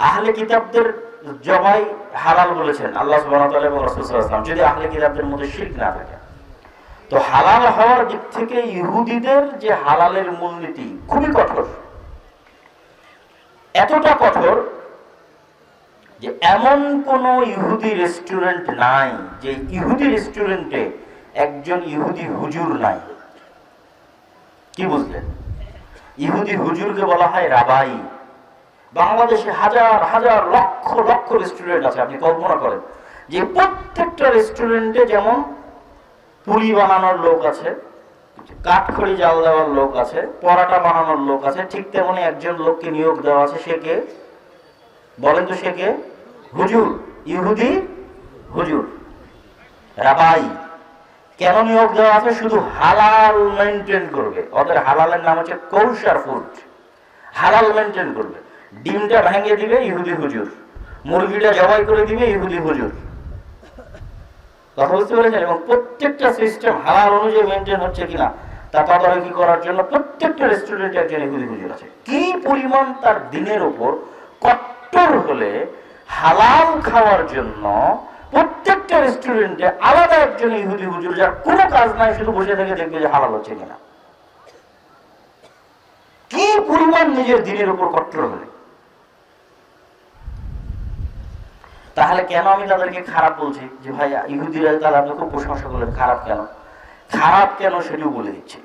আহলে কিতাবদের জবাই হালাল বলেছেন আল্লাহ সুবহানাহু ওয়া তাআলা এবং রাসূল সাল্লাল্লাহু আলাইহি ওয়াসাল্লাম, যদি আহলে কিতাবদের মধ্যে শিরক না থাকে। তো হালাল হওয়ার দিক থেকে ইহুদিদের যে হালালের মূলনীতি খুবই কঠোর, এতটা কঠোর যে এমন কোন ইহুদি রেস্টুরেন্ট নাই যে ইহুদি রেস্টুরেন্টে একজন ইহুদি হুজুর নাই। কি বুঝলেন? ইহুদি হুজুরকে বলা হয় রাবাই। বাংলাদেশে হাজার হাজার লক্ষ লক্ষ রেস্টুরেন্ট আছে, আপনি কল্পনা করেন যে প্রত্যেকটা রেস্টুরেন্টে যেমন পুরি বানানোর লোক আছে, কাঠখড়ি জাল দেওয়ার লোক আছে, পরাটা বানানোর লোক আছে, ঠিক তেমনি একজন লোককে নিয়োগ দেওয়া আছে। সে কে বলেন তো? সে কে? হুজুর, ইহুদি হুজুর, রাবাই। কেন নিয়োগ দেওয়া আছে? শুধু হালাল মেনটেন করবে। ওদের হালালের নাম হচ্ছে কৌশার ফুড, হালাল মেনটেন করবে। ডিমটা ভেঙে দিবে ইহুদি হুজুর, মুরগিটা জবাই করে দিবে ইহুদি হুজুর। কথা বুঝতে পেরেছেন? এবং প্রত্যেকটা সিস্টেম হালাল অনুযায়ী মেনটেন হচ্ছে কিনা তা তদারকি করার জন্য প্রত্যেকটা রেস্টুরেন্টে একজন ইহুদি হুজুর আছে। কি পরিমাণ তার দিনের উপর কট্টর হলে হালাল খাওয়ার জন্য প্রত্যেকটা রেস্টুরেন্টে আলাদা একজন ইহুদি হুজুর, যার কোনো কাজ নাই, শুধু বসে থেকে দেখবে যে হালাল হচ্ছে কিনা। কি পরিমাণ নিজের দিনের উপর কট্টর হলে। তাহলে কেন আমি তাদেরকে খারাপ বলছি? যে ভাই ইহুদিরা, তাহলে আপনি খুব প্রশংসা করলেন, খারাপ কেন? খারাপ কেন সেটাও বলে দিচ্ছি।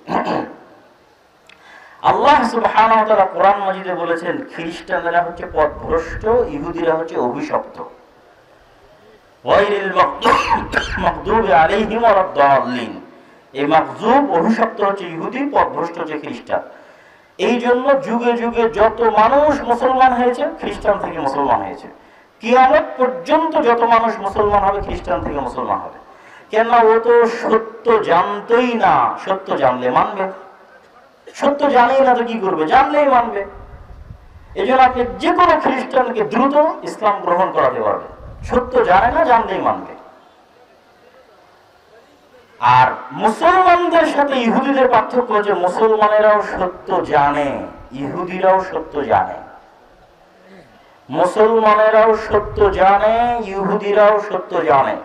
আল্লাহ সুবহানাহু ওয়া তাআলা কোরআন মাজিদে বলেছেন খ্রিস্টানরা হচ্ছে পথভ্রষ্ট, ইহুদিরা হচ্ছে অভিশপ্ত। গায়রিল মাগদুবি আলাইহিম ওয়ালাদ-দাল্লিন। এই মাগজুব, অভিশপ্ত হচ্ছে ইহুদি, পথভ্রষ্ট হচ্ছে খ্রিস্টান। এই জন্য যুগে যুগে যত মানুষ মুসলমান হয়েছে খ্রিস্টান থেকে মুসলমান হয়েছে। কিয়ামত পর্যন্ত যত মানুষ মুসলমান হবে খ্রিস্টান থেকে মুসলমান হবে। কেন? ও তো সত্য জানতোই না। সত্য জানলে মানবে, সত্য জানেই না তো কি করবে? জানলেই মানবে। এই জন্য আপনি যে কোনো খ্রিস্টানকে দ্রুত ইসলাম গ্রহণ করাতে পারবেন। সত্য জানে না, জানলেই মানবে। আর মুসলমানদের সাথে ইহুদিদের পার্থক্য হচ্ছে মুসলমানেরাও সত্য জানে, ইহুদিরাও সত্য জানে। মুসলমানেরাও সত্য জানে, ইহুদিরাও সত্য জানে।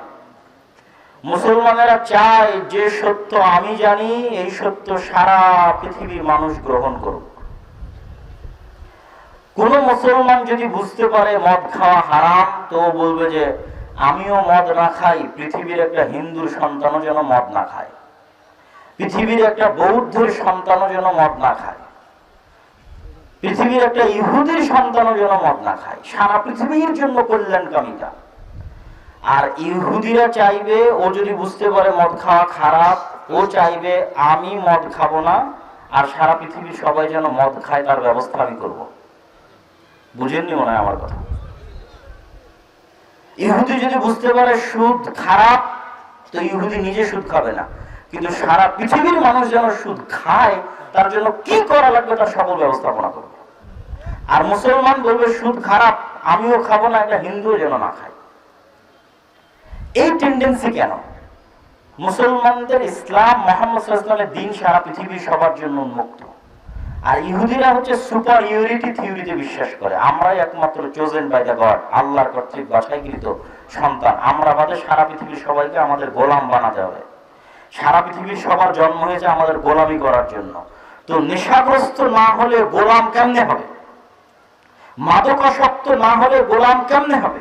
মুসলমানেরা চায় যে সত্য আমি জানি, এই সত্য সারা পৃথিবীর মানুষ গ্রহণ করুক। কোন মুসলমান যদি বুঝতে পারে মদ খাওয়া হারাম, তো বলবে যে আমিও মদ না খাই, পৃথিবীর একটা হিন্দুর সন্তানও যেন মদ না খায়, পৃথিবীর একটা বৌদ্ধের সন্তানও যেন মদ না খায়, পৃথিবীর একটা ইহুদির সন্তানও যেন মদ না খায়। সারা পৃথিবীর জন্য কল্যাণকামিতা। আর ইহুদিরা চাইবে, ও যদি বুঝতে পারে মদ খাওয়া খারাপ, ও চাইবে আমি মদ খাবো না, আর সারা পৃথিবীর সবাই যেন মদ খায়, তার ব্যবস্থা আমি করব। বুঝেননি মনে হয় আমার কথা? ইহুদি যদি বুঝতে পারে সুদ খারাপ, তো ইহুদি নিজে সুদ খাবে না, কিন্তু সারা পৃথিবীর মানুষ যেন সুদ খায় তার জন্য কি করা লাগবে তার সকল ব্যবস্থাপনা করবে। আর মুসলমান বলবে সুদ খারাপ, আমিও খাবো না, একটা হিন্দুও যেন না খায়। এই টেন্ডেন্সি কেন? মুসলমানদের ইসলাম, মুহাম্মদ সাল্লাল্লাহু আলাইহি ওয়াসাল্লামের দিন সারা পৃথিবীর সবার জন্য উন্মুক্ত। আর ইহুদিরা হচ্ছে সুপারিয়রিটি থিওরিতে বিশ্বাস করে। আমরাই একমাত্র চোজেন বাই দ্য গড, আল্লাহর কর্তৃক বাছাইকৃত সন্তান। আমরা বাদে সারা পৃথিবীর সবাইকে আমাদের গোলাম বানাতে হবে। সারা পৃথিবীর সবার জন্ম হয়েছে আমাদের গোলামি করার জন্য। তো নেশাগ্রস্ত না হলে গোলাম কেমনে হবে? মাদকাসক্ত না হলে গোলাম কেমনে হবে?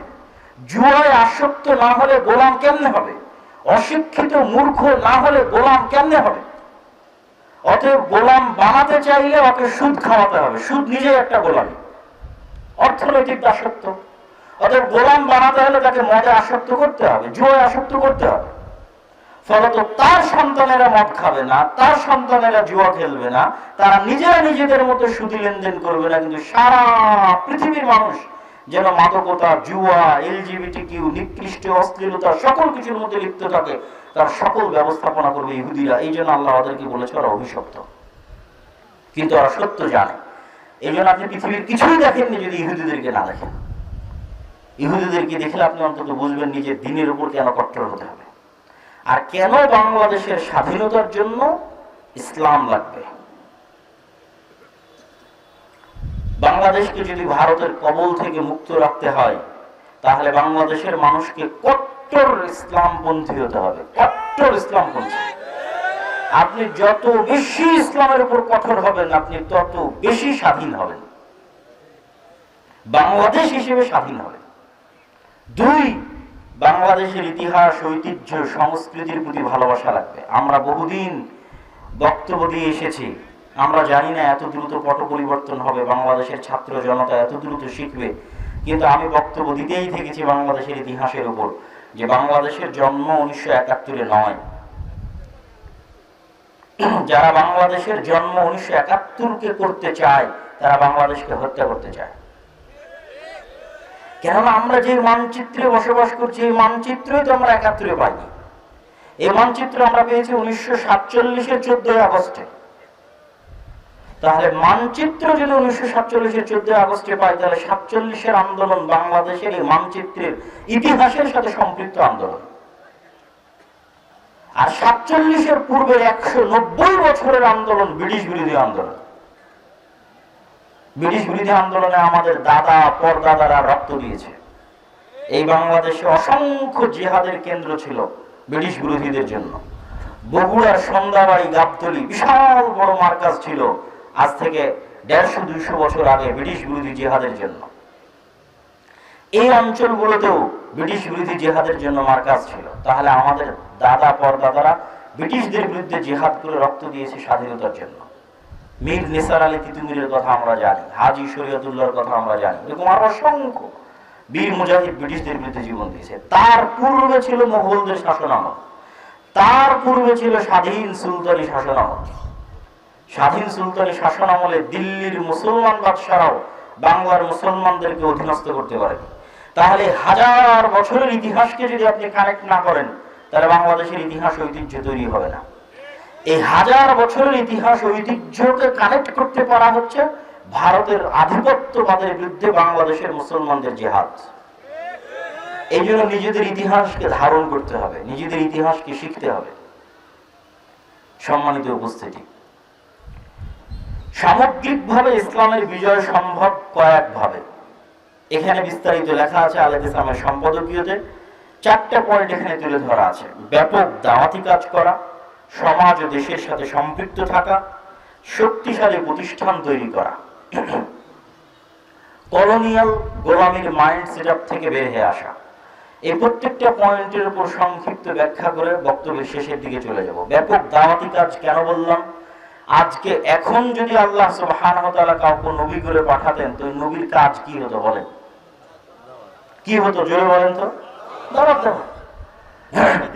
জুয়ায় আসক্ত না হলে গোলাম কেমনে হবে? অশিক্ষিত মূর্খ না হলে গোলাম কেমনে হবে? অতএব গোলাম বানাতে চাইলে ওকে সুদ খাওয়াতে হবে। সুদ নিজে একটা গোলামি, অর্থনৈতিক দাসত্ব। অতএব গোলাম বানাতে হলে তাকে মদে আসক্ত করতে হবে, জুয়ায় আসক্ত করতে হবে। ফলত তার সন্তানেরা মদ খাবে না, তার সন্তানেরা জুয়া খেলবে না, তারা নিজেরা নিজেদের মতো সুদি লেনদেন করবে না, কিন্তু সারা পৃথিবীর মানুষ যেন মাদকতা, জুয়া, এলজিবিটিকিউ, নিকৃষ্ট অশ্লীলতা সকল কিছুর মধ্যে লিপ্ত থাকে, তার সকল ব্যবস্থাপনা করবে ইহুদিরা। এই জন্য আল্লাহ ওদেরকে বলেছে ওরা অভিশপ্ত, কিন্তু ওরা সত্য জানে। এই জন্য আপনি পৃথিবীর কিছুই দেখেননি যদি ইহুদিদেরকে না দেখেন। ইহুদিদেরকে দেখলে আপনি অন্তত বুঝবেন নিজের দিনের উপর কেন কট্টর হতে হবে, আর কেন বাংলাদেশের স্বাধীনতার জন্য ইসলাম লাগবে। বাংলাদেশকে যদি ভারতের কবল থেকে মুক্ত রাখতে হয়, তাহলে বাংলাদেশের মানুষকে কট্টর ইসলামপন্থী হতে হবে, কট্টর ইসলামপন্থী। আপনি যত বেশি ইসলামের উপর কঠোর হবেন, আপনি তত বেশি স্বাধীন হবেন, বাংলাদেশ হিসেবে স্বাধীন হবেন। দুই, বাংলাদেশের ইতিহাস, ঐতিহ্য, সংস্কৃতির প্রতি ভালোবাসা লাগবে। আমরা বহুদিন বক্তব্য দিয়ে এসেছি, আমরা জানি না এত দ্রুত পট পরিবর্তন হবে, বাংলাদেশের ছাত্র জনতা এত দ্রুত শিখবে, কিন্তু আমি বক্তব্য দিতেই থেকেছি বাংলাদেশের ইতিহাসের উপর, যে বাংলাদেশের জন্ম 1971-এ নয়। যারা বাংলাদেশের জন্ম 1971-কে করতে চায়, তারা বাংলাদেশকে হত্যা করতে চায়। কেননা আমরা যে মানচিত্রে বসবাস করছি, এই মানচিত্রই তো আমরা 71-এ পাইনি। এই মানচিত্র আমরা পেয়েছি 1947-এর 14 আগস্টে। তাহলে মানচিত্র যদি 1947-এর 14 আগস্টে পাই, তাহলে 47-এর আন্দোলন বাংলাদেশের এই মানচিত্রের ইতিহাসের সাথে সম্পৃক্ত আন্দোলন। আর 47-এর পূর্বের 190 বছরের আন্দোলন ব্রিটিশ বিরোধী আন্দোলন। ব্রিটিশ বিরোধী আন্দোলনে আমাদের দাদা পরদাদারা রক্ত দিয়েছে। এই বাংলাদেশে অসংখ্য জিহাদের কেন্দ্র ছিল ব্রিটিশ বিরোধীদের জন্য। বগুড়ার সন্ধ্যাবাড়ি, গাবতলী বিশাল বড় মার্কাজ ছিল আজ থেকে 150-200 বছর আগে ব্রিটিশ বিরোধী জিহাদের জন্য। এই অঞ্চলগুলোতেও ব্রিটিশ বিরোধী জিহাদের জন্য মার্কাজ ছিল। তাহলে আমাদের দাদা পরদাদারা ব্রিটিশদের বিরুদ্ধে জিহাদ করে রক্ত দিয়েছে স্বাধীনতার জন্য। মীর নিসার আলী তিতুমিরের কথা আমরা জানি, হাজী শরীয়তুল্লাহর কথা আমরা জানি, এরকম আরো অসংখ্য বীর মুজাহিদ ব্রিটিশদের বিরুদ্ধে জীবন দিয়েছে। তার পূর্বে ছিল মুঘলদের শাসনামল, তার পূর্বে ছিল স্বাধীন সুলতানি শাসনামল। স্বাধীন সুলতানি শাসনামলে দিল্লির মুসলমান বাদশারাও বাংলার মুসলমানদেরকে অধীনস্থ করতে পারেনি। তাহলে 1000 বছরের ইতিহাসকে যদি আপনি কানেক্ট না করেন, তাহলে বাংলাদেশের ইতিহাস ঐতিহ্য তৈরি হবে না। এই 1000 বছরের ইতিহাস ঐতিহ্যকে কানেক্ট করতে পারা হচ্ছে ভারতের আধিপত্যবাদের বিরুদ্ধে বাংলাদেশের মুসলমানদের জিহাদ। এই জন্য নিজেদের ইতিহাসকে ধারণ করতে হবে, নিজেদের ইতিহাসকে শিখতে হবে। সম্মানিত উপস্থিতি, সামগ্রিকভাবে ইসলামের বিজয় সম্ভব কয়েকভাবে। এখানে বিস্তারিত লেখা আছে আল ইসলামের সম্পাদকীয়তে। 4টা পয়েন্ট এখানে তুলে ধরা আছে। ব্যাপক দাওয়াতি কাজ করা, সমাজ ও দেশের সাথে সম্পৃক্ত থাকা, শক্তিশালী প্রতিষ্ঠান তৈরি করা, কলোনিয়াল গোলামীর মাইন্ড সেটআপ থেকে বের হয়ে আসা। এই প্রত্যেকটা পয়েন্টের উপর সংক্ষিপ্ত ব্যাখ্যা করে বক্তব্যের শেষের দিকে চলে যাব। ব্যাপক দাওয়াতি কাজ কেন বললাম? আজকে এখন যদি আল্লাহ সুবহানাহু ওয়া তাআলা কাউকে নবী করে পাঠাতেন, তো নবীর কাজ কি হতো বলেন? কি হতো জোরে বলেন তো? দাওয়াত দেওয়া।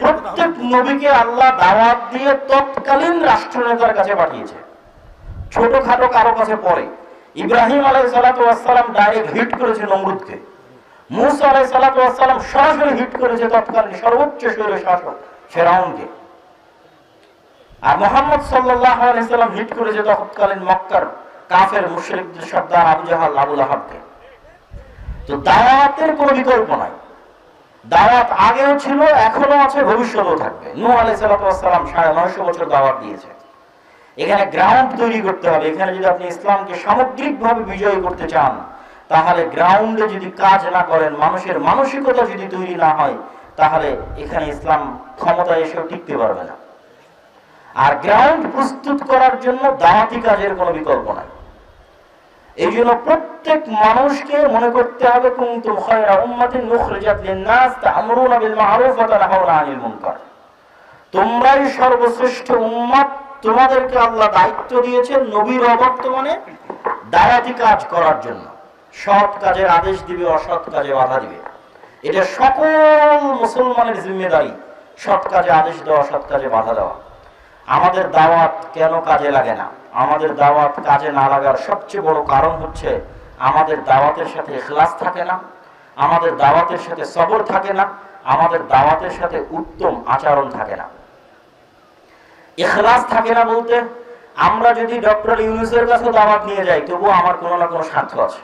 প্রত্যেক নবীকে আল্লাহ দাওয়াত দিয়ে তৎকালীন রাষ্ট্রনেতার কাছে পাঠিয়েছে, ছোটখাটো কারো কাছে পরে। ইব্রাহিম আলাইহিস সালাতু ওয়াস সালাম ডাইরেক্ট হিট করেছে নমরুদকে। মুসা আলাইহিস সালাতু ওয়াস সালাম সরাসরি হিট করেছে তৎকালীন সর্বোচ্চ শাসক ফিরআউনকে। আর মুহাম্মদ সাল্লাল্লাহু আলাইহি সাল্লাম হিট করেছে তৎকালীন মক্কার কাফের মুশরিকদের সর্দার আবু জাহাল, আবু লাহাবকে। তো দাওয়াতের কোনো বিকল্প নাই। দাওয়াত আগেও ছিল, এখনো আছে, ভবিষ্যতেও থাকবে। নূহ আলাইহিস সালাতু ওয়াস সালাম 950 বছর দাওয়াত দিয়েছে। এখানে গ্রাউন্ড তৈরি করতে হবে। এখানে যদি আপনি ইসলামকে সামগ্রিকভাবে বিজয় করতে চান, তাহলে গ্রাউন্ডে যদি কাজ না করেন, মানুষের মানসিকতা যদি তৈরি না হয়, তাহলে এখানে ইসলাম ক্ষমতা এসেও টিকতে পারবে না। আর গ্রাউন্ড প্রস্তুত করার জন্য দাওয়াতি কাজের কোনো বিকল্প নাই। এই জন্য প্রত্যেক মানুষকে মনে করতে হবে, কুনতুম খায়রা উম্মাতিন উখরিজাত লিন-নাস তা'মুরুনা বিল মা'রুফ ওয়া তানহাউনা আনিল মুনকার। তোমরাই সর্বশ্রেষ্ঠ উম্মত, তোমাদেরকে আল্লাহ দায়িত্ব দিয়েছেন নবীর অবর্তমানে দাওয়াতি কাজ করার জন্য। সৎ কাজের আদেশ দিবে, অসৎ কাজে বাধা দিবে। এটা সকল মুসলমানের জিম্মেদারি, সৎ কাজে আদেশ দেওয়া, সৎ কাজে বাধা দেওয়া। আমাদের দাওয়াত কেন কাজে লাগে না? আমাদের দাওয়াত কাজে না লাগার সবচেয়ে বড় কারণ হচ্ছে আমাদের দাওয়াতের সাথে ইখলাস থাকে না, আমাদের দাওয়াতের সাথে সবর থাকে না, আমাদের দাওয়াতের সাথে উত্তম আচরণ থাকে না। ইখলাস থাকে না বলতে, আমরা যদি ডক্টর ইউনূসের কাছে দাওয়াত নিয়ে যাই, তবুও আমার কোনো না কোনো স্বার্থ আছে।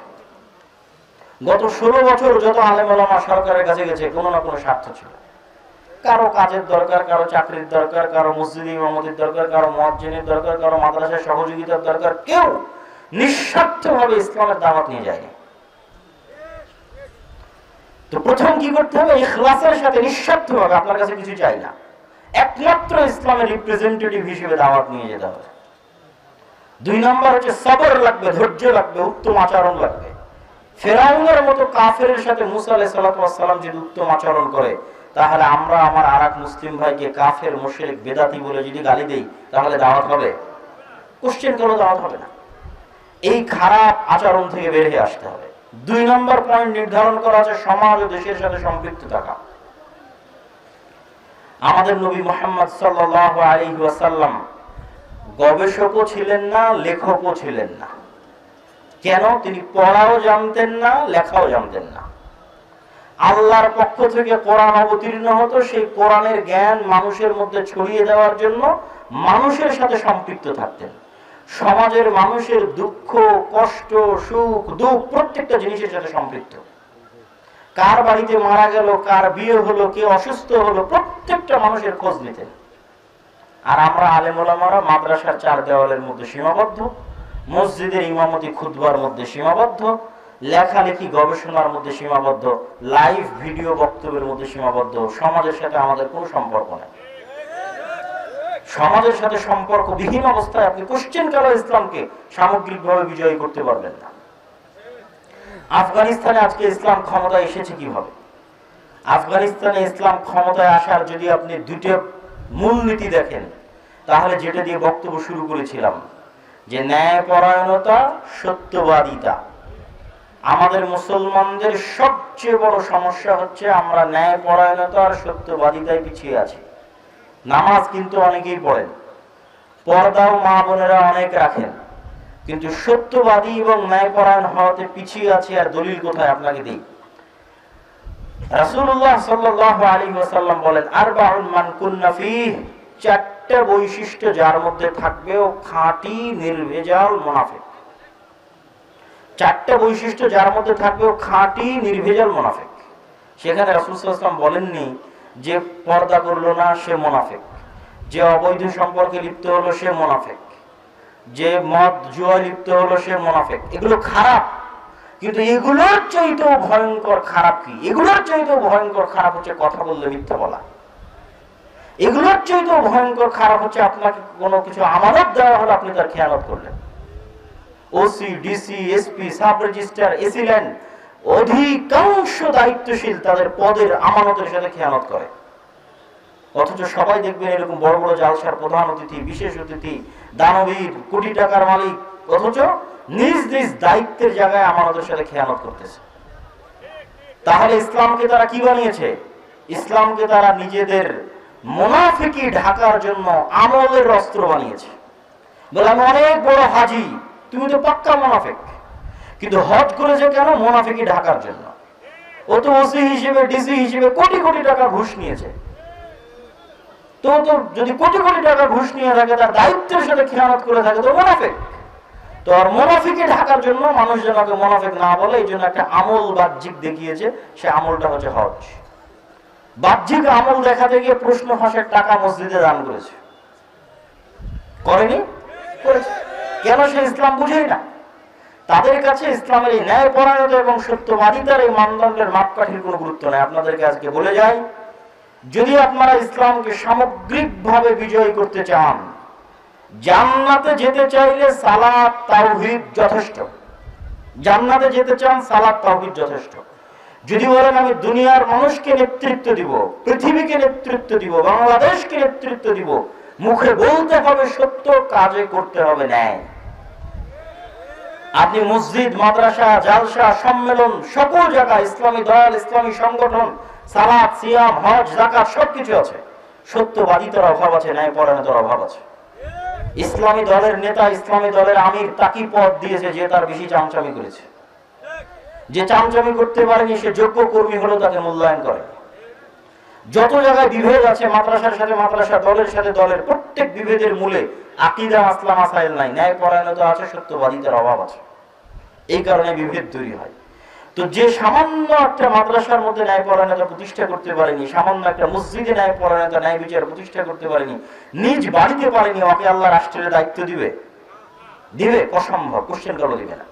গত 16 বছর যত আলেম ওলামা সরকারের কাছে গেছে, কোনো না কোনো স্বার্থ ছিল। কারো কাজের দরকার, কারো চাকরির দরকার, কারো মসজিদে ইমামতির দরকার, কারো মুয়াজ্জিনের দরকার, কারো মাদ্রাসায় সহযোগিতার দরকার। কেউ নিঃস্বার্থভাবে ইসলামের দাওয়াত নিয়ে যায়নি। তো প্রথম কি করতে হবে? ইখলাসের সাথে নিঃস্বার্থভাবে, আপনার কাছে কিছু চাই না, একমাত্র ইসলামের রিপ্রেজেন্টেটিভ হিসেবে দাওয়াত নিয়ে যেতে হবে। 2 নম্বর হচ্ছে সবর লাগবে, ধৈর্য লাগবে, উত্তম আচরণ লাগবে। ফেরাউনের মতো কাফেরের সাথে মুসা আলাইহিস সালাম যদি উত্তম আচরণ করে, তাহলে আমরা আমার আরেক মুসলিম ভাইকে কাফের, মুশরিক, বেদাতি বলে যদি গালি দেই, তাহলে দাওয়াত হবে? কোশ্চেন করো, দাওয়াত হবে না। এই খারাপ আচরণ থেকে বের হয়ে আসতে হবে। 2 নম্বর পয়েন্ট নির্ধারণ করা আছে সমাজ ও দেশের সাথে সম্পৃক্ত থাকা। আমাদের নবী মুহাম্মদ সাল্লাল্লাহু আলাইহি ওয়াসাল্লাম গবেষকও ছিলেন না, লেখকও ছিলেন না। কেন? তিনি পড়াও জানতেন না, লেখাও জানতেন না। আল্লাহর পক্ষ থেকে কোরআন অবতীর্ণ হতো, সেই কোরআনের জ্ঞান মানুষের মধ্যে ছড়িয়ে দেওয়ার জন্য মানুষের সাথে সম্পৃক্ত থাকতেন। সমাজের মানুষের দুঃখ, কষ্ট, সুখ, দুঃখ প্রত্যেকটা জিনিসের সাথে সম্পৃক্ত। কার বাড়িতে মারা গেল, কার বিয়ে হলো, কে অসুস্থ হলো, প্রত্যেকটা মানুষের খোঁজ নিতেন। আর আমরা আলেম ওলামারা মাদ্রাসার 4 দেওয়ালের মধ্যে সীমাবদ্ধ, মসজিদের ইমামতি খুতবার মধ্যে সীমাবদ্ধ, লেখালেখি গবেষণার মধ্যে সীমাবদ্ধ, লাইভ ভিডিও বক্তব্যের মধ্যে সীমাবদ্ধ। সমাজের সাথে আমাদের কোনো সম্পর্ক নেই। সমাজের সাথে সম্পর্ক বিহীন অবস্থায় আপনি কোশ্চেন কালো ইসলামকে সামগ্রিকভাবে বিজয়ী করতে পারবেন না। আফগানিস্তানে আজকে ইসলাম ক্ষমতায় এসেছে কিভাবে? আফগানিস্তানে ইসলাম ক্ষমতায় আসার যদি আপনি 2টা মূলনীতি দেখেন, তাহলে যেটা দিয়ে বক্তব্য শুরু করেছিলাম, যে ন্যায়পরায়ণতা, সত্যবাদিতা। আমাদের মুসলমানদের সবচেয়ে বড় সমস্যা হচ্ছে আমরা ন্যায়পরায়ণতা আর সত্যবাদিতায় পিছিয়ে আছি। নামাজ কিন্তু অনেকেই পড়েন, পর্দাও মা বোনেরা অনেক রাখেন, কিন্তু সত্যবাদী এবং ন্যায়পরায়ণ হওয়াতে পিছিয়ে আছে। আর দলিল কোথায়? আপনাকে দিই। রাসূলুল্লাহ সাল্লাল্লাহু আলাইহি ওয়াসাল্লাম বলেন, আরবাউন মান কুন্না ফীহ, 4টা বৈশিষ্ট্য যার মধ্যে থাকবে ও খাঁটি নির্ভেজাল মুনাফিক। 4টা বৈশিষ্ট্য যার মধ্যে থাকবে ও খাঁটি নির্ভেজাল মুনাফিক। সেখানে রাসূল সাল্লাল্লাহু আলাইহি ওয়াসাল্লাম বলেননি যে পর্দা করলো না সে মুনাফিক, যে অবৈধ সম্পর্কে লিপ্ত হলো সে মুনাফিক, যে মদ জুয়া লিপ্ত হলো সে মুনাফিক। এগুলো খারাপ, কিন্তু এগুলোর চাইতেও ভয়ঙ্কর খারাপ কি? এগুলোর চাইতেও ভয়ঙ্কর খারাপ হচ্ছে কথা বললে মিথ্যা বলা। এগুলোর চাইতেও ভয়ঙ্কর খারাপ হচ্ছে আপনাকে কোনো কিছু আমানত দেওয়া হলো, আপনি তার খেয়ানত করলেন। OC, DC, SP, sub registrar, AC land, অধিকাংশ দায়িত্বশীল তাদের পদের আমানতের সাথে খেয়ানত করে। অথচ সবাই দেখবেন এরকম বড় বড় জালসার প্রধান অতিথি, বিশেষ অতিথি, দানবীর, কোটি টাকার মালিক, অথচ নিজ নিজ দায়িত্বের জায়গায় আমানতের সাথে খেয়ানত করতেছে। তাহলে ইসলামকে তারা কি বানিয়েছে? ইসলামকে তারা নিজেদের মুনাফিকি ঢাকার জন্য আমলের অস্ত্র বানিয়েছে। বলে আমি অনেক বড় হাজি, তুমি তো পাক্কা মুনাফিক। কিন্তু হজ করেছে কেন? মুনাফিকি ঢাকার জন্য। ও তো ওসি হিসেবে, ডিসি হিসেবে কোটি কোটি টাকা ঘুষ নিয়েছে। তো যদি কোটি কোটি টাকা ঘুষ নিয়ে থাকে, তার দায়িত্বের সাথে খেয়ানত করে থাকে, তো মুনাফিক। তো আর মুনাফিকি ঢাকার জন্য মানুষ যেন ওকে মুনাফিক না বলে, এই জন্য একটা আমল বাহ্যিক দেখিয়েছে। সে আমলটা হচ্ছে হজ। বাহ্যিক আমল দেখাতে গিয়ে প্রশ্ন ফাঁসের টাকা মসজিদে দান করেছে, করেনি? করেছে। কেন? সে ইসলাম বুঝেই না। তাদের কাছে ইসলামের এই ন্যায়পরায়ণতা এবং সত্যবাদিতার এই মানদণ্ডের মাপকাঠির কোনো গুরুত্ব নেই। আপনাদেরকে আজকে বলে যাই, যদি আপনারা ইসলামকে সামগ্রিকভাবে বিজয়ী করতে চান, জান্নাতে যেতে চাইলে সালাত তাওহীদ যথেষ্ট। জান্নাতে যেতে চান, সালাত তাওহীদ যথেষ্ট। যদি বলেন আমি দুনিয়ার মানুষকে নেতৃত্ব দিব, পৃথিবীকে নেতৃত্ব দিব, বাংলাদেশকে নেতৃত্ব দিব, মুখে বলতে হবে সত্য, কাজে করতে হবে ন্যায়। আপনি মসজিদ, মাদ্রাসা, জালসা, সম্মেলন, সকল জায়গায় ইসলামী দল, ইসলামী সংগঠন, সালাত, সিয়াম, হজ, যাকাত সবকিছু আছে। সত্যবাদিতার অভাব আছে, ন্যায়পরায়ণতার অভাব আছে। ইসলামী দলের নেতা, ইসলামী দলের আমির তাকে পদ দিয়েছে যে তার বেশি চামচামি করেছে। যে চামচামি করতে পারেনি সে যোগ্য কর্মী হলো, তাকে মূল্যায়ন করে। যত জায়গায় বিভেদ আছে, মাদ্রাসার সাথে মাদ্রাসা, দলের সাথে দলের, প্রত্যেক বিভেদের মূলে আকীদা, মাসলা, মাসাইল নাই, ন্যায়পরায়ণতা আছে, সত্যবাদিতার অভাব আছে। এই কারণে বিভেদ তৈরি হয়। তো যে সামান্য একটা মাদ্রাসার মধ্যে ন্যায়পরায়ণতা প্রতিষ্ঠা করতে পারেনি, সামান্য একটা মসজিদে ন্যায়পরায়ণতা, ন্যায় বিচার প্রতিষ্ঠা করতে পারেনি, নিজ বাড়িতে পারেনি, ওকে আল্লাহ রাষ্ট্রের দায়িত্ব দিবে? দিবে? অসম্ভব, কোশ্চেন কালো দিবে না।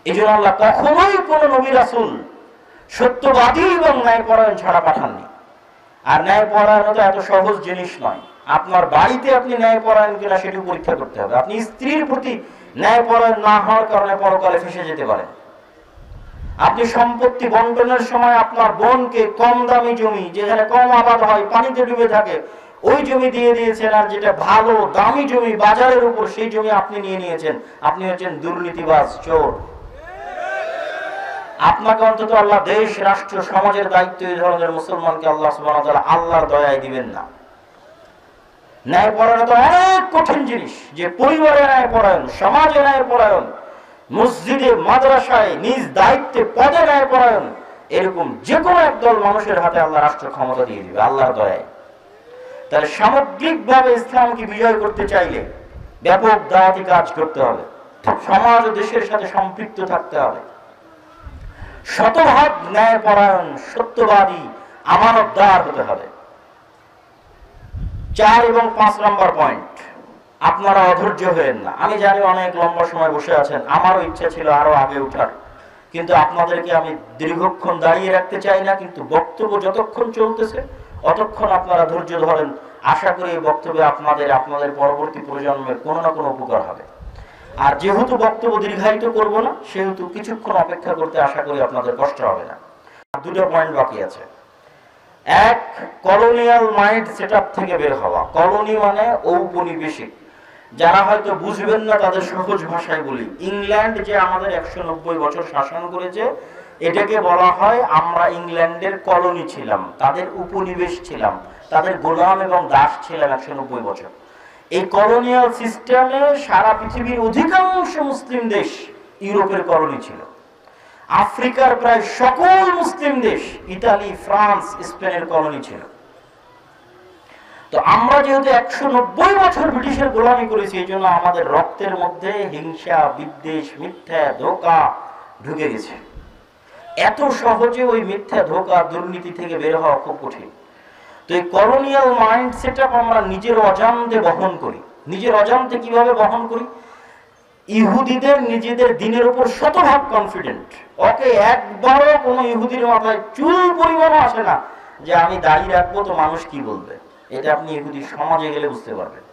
এই জন্য আল্লাহ কখনোই কোন নবী রাসূল সত্যবাদী এবং ন্যায়পরায়ণ ছাড়া পাঠাননি। আর ন্যায়পরায়ণ তো এত সহজ জিনিস নয়। আপনার বাড়িতে আপনি ন্যায়পরায়ণ কিনা সেটি পরীক্ষা করতে হবে। আপনি স্ত্রীর প্রতি ন্যায়পরায়ণ না হওয়ার কারণে পরকালে ফেঁসে যেতে পারেন। আপনি সম্পত্তি বন্টনের সময় আপনার বোনকে কম দামি জমি, যেখানে কম আবাদ হয়, পানিতে ডুবে থাকে, ওই জমি দিয়ে দিয়েছেন, আর যেটা ভালো দামি জমি বাজারের উপর সেই জমি আপনি নিয়ে নিয়েছেন। আপনি হচ্ছেন দুর্নীতিবাজ, চোর। আপনাকে অন্তত আল্লাহ দেশ, রাষ্ট্র, সমাজের দায়িত্ব এই ধরনের মুসলমানকে আল্লাহ সুবহানাহু ওয়া তাআলা আল্লাহর দয়ায় দিবেন না। ন্যায়পরায়ণ তো অনেক কঠিন জিনিস, যে পরিবারে ন্যায়পরায়ণ, সমাজে ন্যায়পরায়ণ, মসজিদে, মাদ্রাসায়, নিজ দায়িত্বে, পদে ন্যায়পরায়ণ, এরকম যে কোনো একদল মানুষের হাতে আল্লাহ রাষ্ট্র ক্ষমতা দিয়ে দিবে আল্লাহর দয়ায়। তাহলে সামগ্রিকভাবে ইসলামকে বিজয় করতে চাইলে ব্যাপক দাওয়াতি কাজ করতে হবে, সমাজ ও দেশের সাথে সম্পৃক্ত থাকতে হবে, শতভাগ ন্যায়পরায়ণ, সত্যবাদী, আমানতদার হতে হবে। 4 এবং 5 নম্বর পয়েন্ট, আপনারা অধৈর্য হবেন না। আমি জানি অনেক লম্বা সময় বসে আছেন, আমারও ইচ্ছা ছিল আরো আগে ওঠার, কিন্তু আপনাদেরকে আমি দীর্ঘক্ষণ দাঁড়িয়ে রাখতে চাই না। কিন্তু বক্তব্য যতক্ষণ চলতেছে অতক্ষণ আপনারা ধৈর্য ধরেন। আশা করি এই বক্তব্যে আপনাদের পরবর্তী প্রজন্মের কোনো না কোনো উপকার হবে। আর যেহেতু বক্তব্য দীর্ঘায়িত করব না, সেহেতু কিছুক্ষণ অপেক্ষা করতে আশা করি আপনাদের কষ্ট হবে না। 2টা পয়েন্ট বাকি আছে। এক, কলোনিয়াল মাইন্ড সেটআপ থেকে বের হওয়া। কলোনি মানে ঔপনিবেশিক। যারা হয়তো বুঝবেন না তাদের সহজ ভাষায় বলি, ইংল্যান্ড যে আমাদের 190 বছর শাসন করেছে, এটাকে বলা হয় আমরা ইংল্যান্ডের কলোনি ছিলাম, তাদের উপনিবেশ ছিলাম, তাদের গোলাম এবং দাস ছিলাম 190 বছর। এই কলোনিয়াল সিস্টেমে সারা পৃথিবীর অধিকাংশ মুসলিম দেশ ইউরোপের কলোনি ছিল। আফ্রিকার প্রায় সকল মুসলিম দেশ ইতালি, ফ্রান্স, স্পেনের কলোনি ছিল। তো আমরা যেহেতু 190 বছর ব্রিটিশের গোলামি করেছি, এই জন্য আমাদের রক্তের মধ্যে হিংসা, বিদ্বেষ, মিথ্যা, ধোঁকা ঢুকে গেছে। এত সহজে ওই মিথ্যা, ধোঁকা, দুর্নীতি থেকে বের হওয়া খুব কঠিন। তো এই কলোনিয়াল মাইন্ড সেটআপ আমরা নিজের অজান্তে বহন করি। নিজের অজান্তে কিভাবে বহন করি? ইহুদিদের নিজেদের দিনের উপর শতভাগ কনফিডেন্ট। ওকে একবারও কোনো ইহুদির মাথায় চুল পরিমাণও আসে না যে আমি দাঁড়িয়ে রাখবো তো মানুষ কি বলবে। এটা আপনি ইহুদি সমাজে গেলে বুঝতে পারবেন।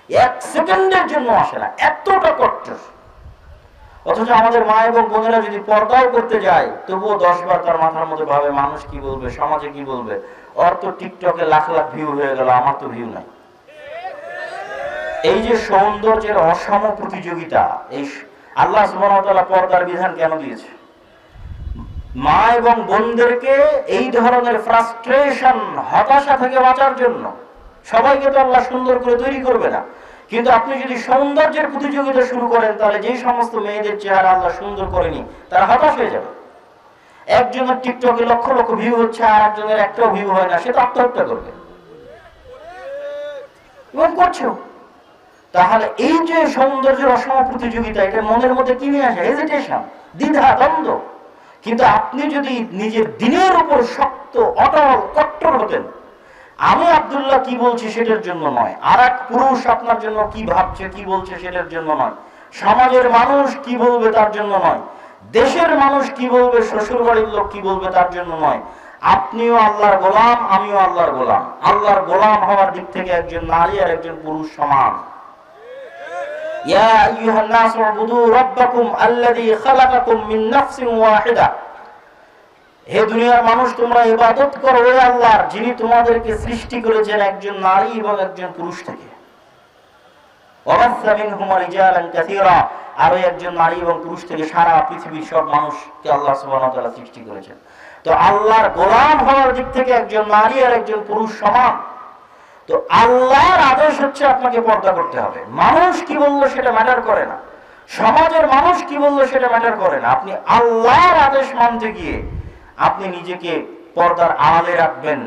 1 সেকেন্ডের জন্য আসে না, এতটা কট্টর। অথচ আমাদের মা এবং বোনেরা যদি পর্দাও করতে যায়, তবুও 10 বার তার মাথার মধ্যে ভাবে মানুষ কি বলবে, সমাজে কি বলবে। ওর তো টিকটকে লাখ লাখ ভিউ হয়ে গেল, আমার তো ভিউ নাই। এই যে সৌন্দর্যের অসম প্রতিযোগিতা, এই আল্লাহ সুবহানাহু ওয়া তাআলা পর্দার বিধান কেন দিয়েছে? মা এবং বোনদেরকে এই ধরনের ফ্রাস্ট্রেশন, হতাশা থেকে বাঁচার জন্য। সবাইকে তো আল্লাহ সুন্দর করে তৈরি করবে না, কিন্তু আপনি যদি সৌন্দর্যের প্রতিযোগিতা শুরু করেন, তাহলে যেই সমস্ত মেয়েদের চেহারা আল্লাহ সুন্দর করেনি তারা হতাশ হয়ে যাবে। একজনের টিকটকে লক্ষ লক্ষ ভিউ হচ্ছে, আর একজনের একটাও ভিউ হয় না, সে তো আত্মহত্যা করবে এবং করছেও। তাহলে এই যে সৌন্দর্যের অসম প্রতিযোগিতা, এটা মনের মধ্যে কি নিয়ে আসে? হেজিটেশন, দ্বিধা, দ্বন্দ্ব। কিন্তু আপনি যদি নিজের দিনের উপর শক্ত, অটল, কট্টর হতেন, আমি আব্দুল্লাহ কি বলছি সেটার জন্য নয়, আর এক পুরুষ আপনার জন্য কি ভাবছে, কি বলছে সেটার জন্য নয়, সমাজের মানুষ কি বলবে তার জন্য নয়, দেশের মানুষ কি বলবে, শ্বশুর বাড়ির লোক কি বলবে তার জন্য নয়, আপনিও আল্লাহর গোলাম, আমিও আল্লাহর গোলাম। আল্লাহর গোলাম হওয়ার দিক থেকে একজন নারী আর একজন পুরুষ সমান। ইয়া আইয়ুহান নাস উবুদু রাব্বাকুম আল্লাযী খালাকাকুম মিন নাফসিন ওয়াহিদা। হে দুনিয়ার মানুষ, তোমরা ইবাদত করো ওই আল্লাহর, যিনি তোমাদেরকে সৃষ্টি করেছেন একজন নারী এবং একজন পুরুষ থেকে। ওয়াবাসসা মিনহুমা রিজালান কাসীরা, আর একজন নারী এবং পুরুষ থেকে সারা পৃথিবীর সব মানুষকে আল্লাহ সুবহানাহু ওয়া তাআলা সৃষ্টি করেছেন। তো আল্লাহর গোলাম হওয়ার দিক থেকে একজন নারী আর একজন পুরুষ সমান। তো আল্লাহর আদেশ হচ্ছে আপনাকে পর্দা করতে হবে। মানুষ কি বললো সেটা ম্যাটার করে না, সমাজের মানুষ কি বললো সেটা ম্যাটার করে না। আপনি আল্লাহর আদেশ মানতে গিয়ে আপনি নিজেকে পর্দার আড়ালে রাখবেন,